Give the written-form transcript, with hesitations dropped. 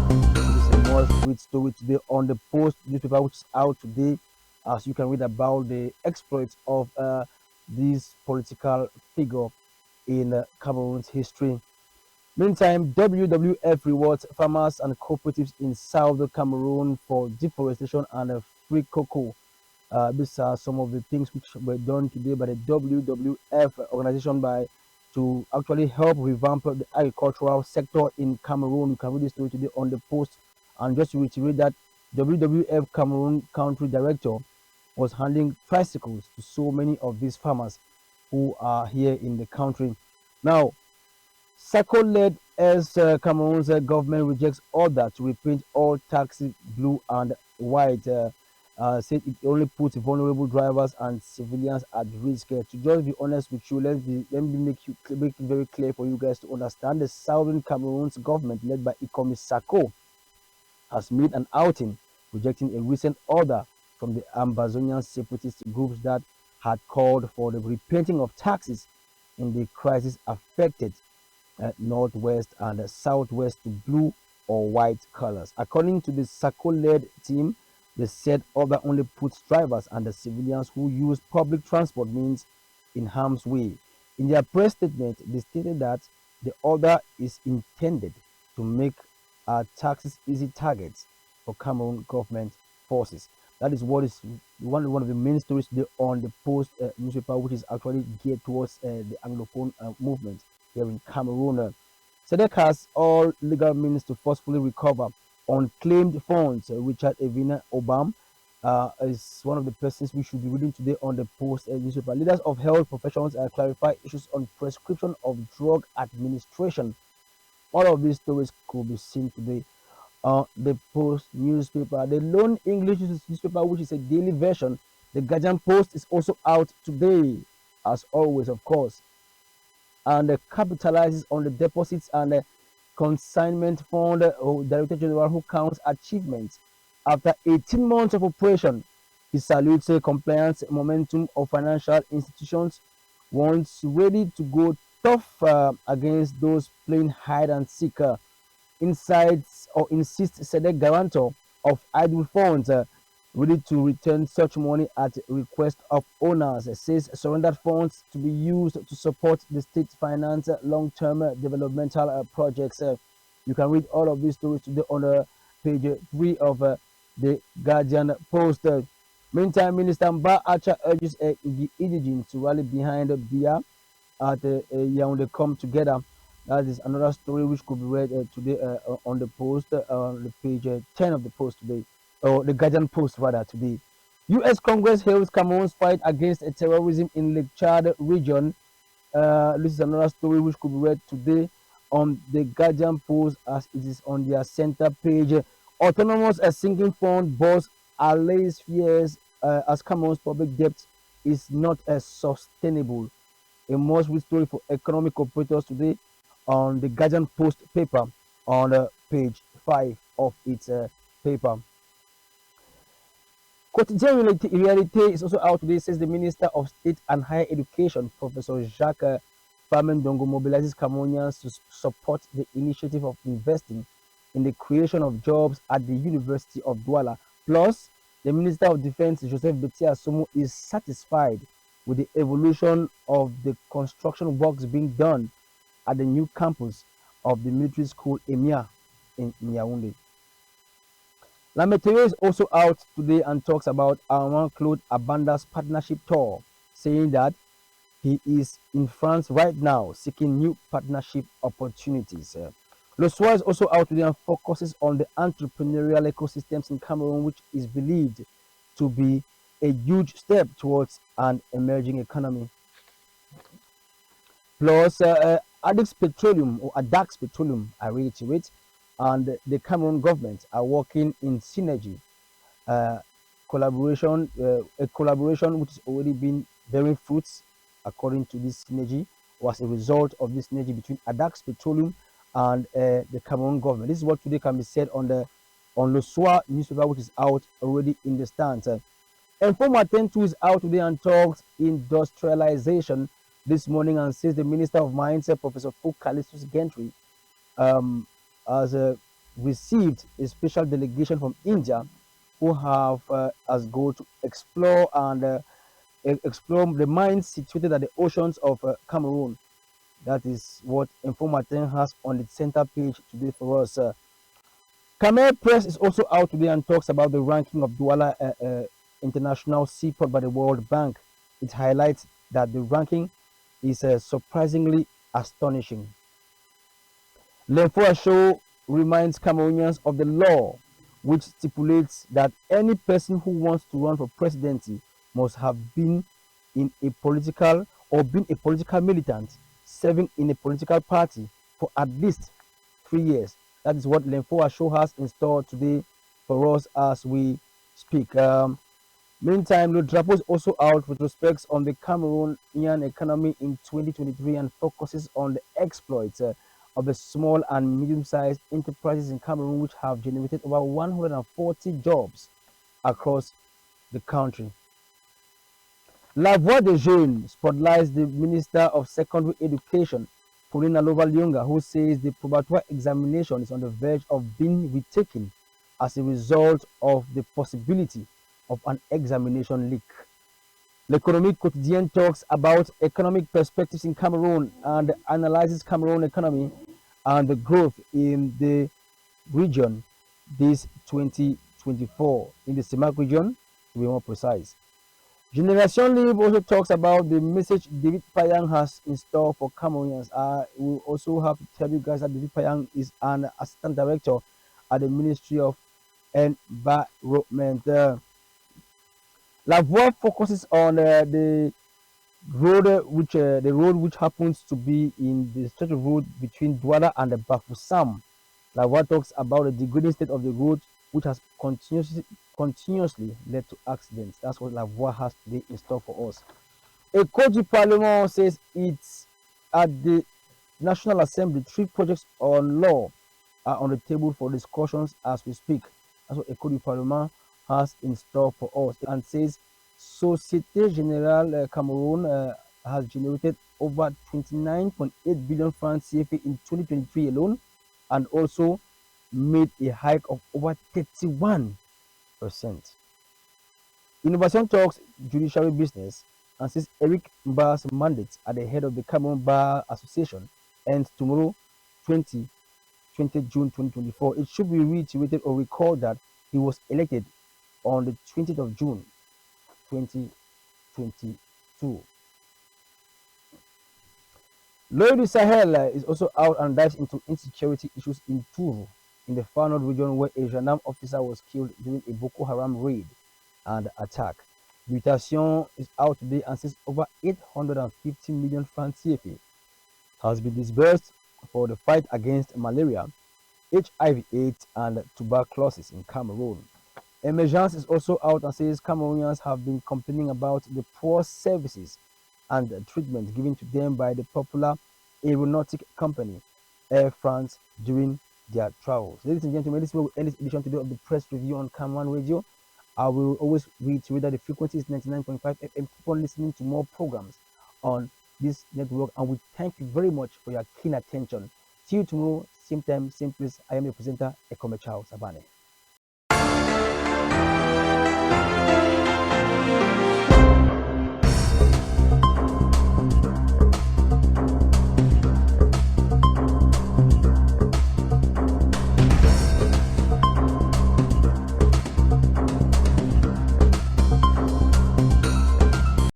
Minister. This is a more sweet story today on the Post newspaper, which is out today, as you can read about the exploits of this political figure in Cameroon's history. Meantime, WWF rewards farmers and cooperatives in South Cameroon for deforestation and free cocoa. These are some of the things which were done today by the WWF organization to actually help revamp the agricultural sector in Cameroon. You can read this story today on the Post. And just to reiterate that, WWF Cameroon country director was handing tricycles to so many of these farmers who are here in the country. Now, Sako led as Cameroon's government rejects order to repaint all taxis blue and white. Said it only puts vulnerable drivers and civilians at risk. To just be honest with you, let me make it very clear for you guys to understand. The Southern Cameroon's government, led by Ikomi Sako, has made an outing rejecting a recent order from the Ambazonian separatist groups that had called for the repainting of taxis in the crisis affected northwest and southwest to blue or white colors. According to the Sako-led team, the said order only puts drivers and the civilians who use public transport means in harm's way. In their press statement, they stated that the order is intended to make taxis easy targets for Cameroon government forces. That is what is one of the main stories today on the Post newspaper, which is actually geared towards the Anglophone movement here in Cameroon. SEDEC has all legal means to forcefully recover unclaimed funds. Richard Evina Obam is one of the persons we should be reading today on the Post newspaper. Leaders of health professions clarify issues on prescription of drug administration. All of these stories could be seen today on the Post newspaper. The lone English newspaper, which is a daily version, the Guardian Post, is also out today, as always, of course, and capitalizes on the deposits and consignment fund. Director General who counts achievements after 18 months of operation. He salutes compliance momentum of financial institutions, once ready to go tough against those playing hide and seek. Insights or insists SEDEC guarantor of idle funds ready to return such money at request of owners. Says surrendered funds to be used to support the state finance long-term developmental projects. You can read all of these stories today on page 3 of the Guardian Post. Meantime, Minister Mba Acha urges the indigents to rally behind Bia at Yaoundé come together. That is another story which could be read today on the Post, on the page 10 of the Post today, or the Guardian Post rather today. U.S. Congress hails Cameroon's fight against terrorism in Lake Chad region. This is another story which could be read today on the Guardian Post, as it is on their center page. Autonomous sinking fund boss allays fears as Cameroon's public debt is not sustainable. A must-read story for economic operators today on the Guardian Post paper on page 5 of its paper. Quotidien Realite is also out today, says the Minister of State and Higher Education, Professor Jacques Famendongo, mobilizes Cameroonians to support the initiative of investing in the creation of jobs at the University of Douala. Plus, the Minister of Defense, Joseph Betia Somo, is satisfied with the evolution of the construction works being done at the new campus of the military school EMIA in Yaoundé. La Météo is also out today and talks about Armand Claude Abanda's partnership tour, saying that he is in France right now seeking new partnership opportunities. Le Soir is also out today and focuses on the entrepreneurial ecosystems in Cameroon, which is believed to be a huge step towards an emerging economy. Plus, Adax Petroleum, I reiterate, and the Cameroon government are working in synergy, a collaboration which has already been bearing fruits, according to this synergy, was a result of this synergy between Adax Petroleum and the Cameroon government. This is what today can be said on Le Soir newspaper, which is out already in the stands. Informa 10-2 is out today and talks industrialization this morning and says the Minister of Mines, Professor Foucault Gentry, has received a special delegation from India who have as goal to explore and explore the mines situated at the oceans of Cameroon. That is what Informatin has on its center page today for us. Camel Press is also out today and talks about the ranking of Douala International Seaport by the World Bank. It highlights that the ranking is surprisingly astonishing. Lenfua Show reminds Cameroonians of the law, which stipulates that any person who wants to run for presidency must have been in a political or been a political militant serving in a political party for at least 3 years. That is what Lenfua Show has in store today for us as we speak. Meantime, Le Drapeau is also out with respects on the Cameroonian economy in 2023 and focuses on the exploits of the small and medium-sized enterprises in Cameroon, which have generated over 140 jobs across the country. La Voix des Jeunes spotlights the Minister of Secondary Education, Pauline Alova-Lyonga, who says the probatoire examination is on the verge of being retaken as a result of the possibility of an examination leak. L'Économie Quotidienne talks about economic perspectives in Cameroon and analyzes Cameroon economy and the growth in the region this 2024, in the CEMAC region, to be more precise. Generation Libre also talks about the message David Payang has in store for Cameroonians. We also have to tell you guys that David Payang is an assistant director at the Ministry of Environment. La Voix focuses on the road which happens to be in the stretch of road between Douala and the Bafoussam. La Voix talks about the degrading state of the road, which has continuously led to accidents. That's what La Voix has today in store for us. A court du Parlement says it's at the National Assembly. 3 projects on law are on the table for discussions as we speak. That's what a court du Parlement has in store for us, and says Société Générale Cameroon has generated over 29.8 billion francs CFA in 2023 alone, and also made a hike of over 31%. Innovation talks judiciary business and says Eric Mba's mandate at the head of the Cameroon Bar Association ends tomorrow, 20 June 2024. It should be reiterated or recalled that he was elected on the 20th of June 2022. L'Oeil du Sahel is also out and dives into insecurity issues in Tours, in the far north region, where a gendarme officer was killed during a Boko Haram raid and attack. Mutation is out today and says over 850 million francs CFA has been disbursed for the fight against malaria, HIV/AIDS, and tuberculosis in Cameroon. Emergence is also out and says Cameroonians have been complaining about the poor services and treatment given to them by the popular aeronautic company Air France during their travels. Ladies and gentlemen, this is where we end this edition today of the press review on CAM1 Radio. I will always reiterate that the frequency is 99.5 FM. Keep on listening to more programs on this network, and we thank you very much for your keen attention. See you tomorrow, same time, same place. I am your presenter, Ekome Charles Abane.